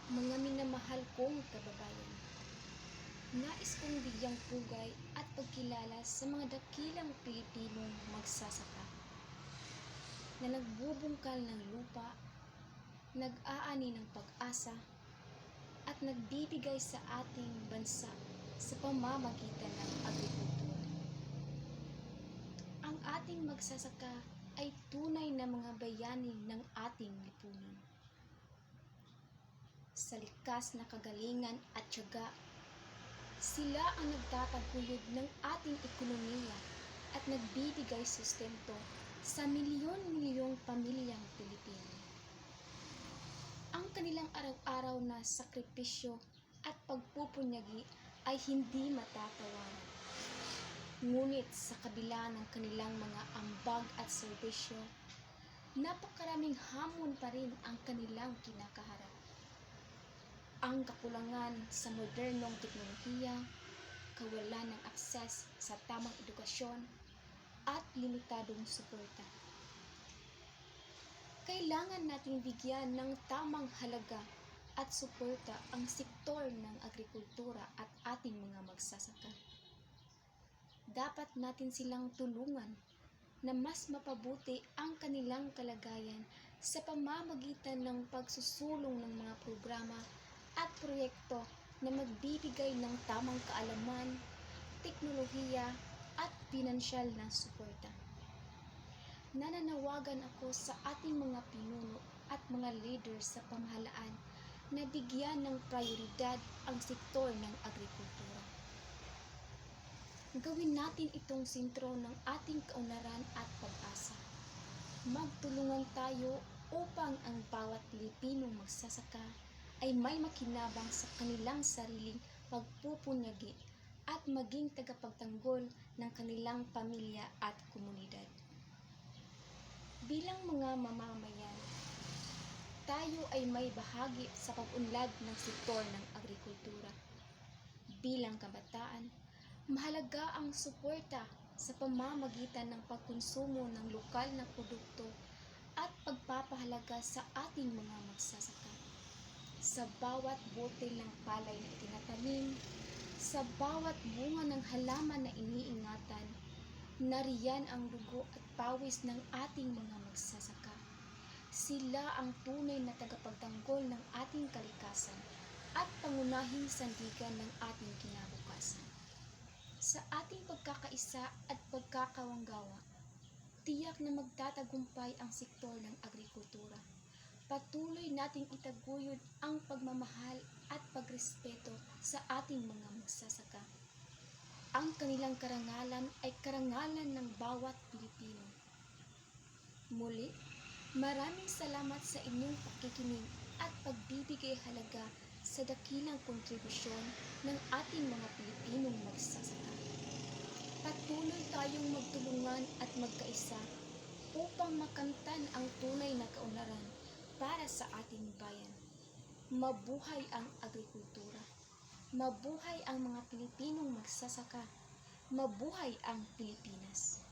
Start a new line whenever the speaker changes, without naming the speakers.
Mga minamahal kong kababayan, nais kong bigyang pugay at pagkilala sa mga dakilang Pilipinong magsasaka na nagbubungkal ng lupa, nag-aani ng pag-asa, at nagbibigay sa ating bansa sa pamamagitan ng agrikultura. Ang ating magsasaka ay tunay na mga bayani ng ating lipunan. Sa likas na kagalingan at tiyaga, sila ang nagtataguyod ng ating ekonomiya at nagbibigay sustento sa milyon-milyong pamilyang Pilipino. Ang kanilang araw-araw na sakripisyo at pagpupunyagi ay hindi matatawaran. Ngunit sa kabila ng kanilang mga ambag at serbisyo, napakaraming hamon pa rin ang kanilang kinakaharap. Ang kakulangan sa modernong teknolohiya, kawalan ng akses sa tamang edukasyon, at limitadong suporta. Kailangan nating bigyan ng tamang halaga at suporta ang sektor ng agrikultura at ating mga magsasaka. Dapat natin silang tulungan na mas mapabuti ang kanilang kalagayan sa pamamagitan ng pagsusulong ng mga programa at proyekto na magbibigay ng tamang kaalaman, teknolohiya at pinansyal na suporta. Nananawagan ako sa ating mga pinuno at mga leader sa pamahalaan na bigyan ng prioridad ang sektor ng agrikultura. Gawin natin itong sentro ng ating kaunlaran at pag-asa. Magtulungan tayo upang ang bawat Pilipinong magsasaka ay may makinabang sa kanilang sariling pagpupunyagi at maging tagapagtanggol ng kanilang pamilya at komunidad. Bilang mga mamamayan, tayo ay may bahagi sa pag-unlad ng sektor ng agrikultura. Bilang kabataan, mahalaga ang suporta sa pamamagitan ng pagkonsumo ng lokal na produkto at pagpapahalaga sa ating mga magsasaka. Sa bawat bote ng palay na itinatanim, sa bawat bunga ng halaman na iniingatan, nariyan ang dugo at pawis ng ating mga magsasaka. Sila ang tunay na tagapagtanggol ng ating kalikasan at pangunahing sandigan ng ating kinabukasan. Sa ating pagkakaisa at pagkakawanggawa, tiyak na magtatagumpay ang sektor ng agrikultura. Patuloy nating itaguyod ang pagmamahal at pagrespeto sa ating mga magsasaka. Ang kanilang karangalan ay karangalan ng bawat Pilipino. Muli, maraming salamat sa inyong pakikinig at pagbibigay halaga sa dakilang kontribusyon ng ating mga Pilipinong magsasaka. Patuloy tayong magtulungan at magkaisa upang makamtan ang tunay na kaunlaran para sa ating bayan. Mabuhay ang agrikultura. Mabuhay ang mga Pilipinong magsasaka. Mabuhay ang Pilipinas.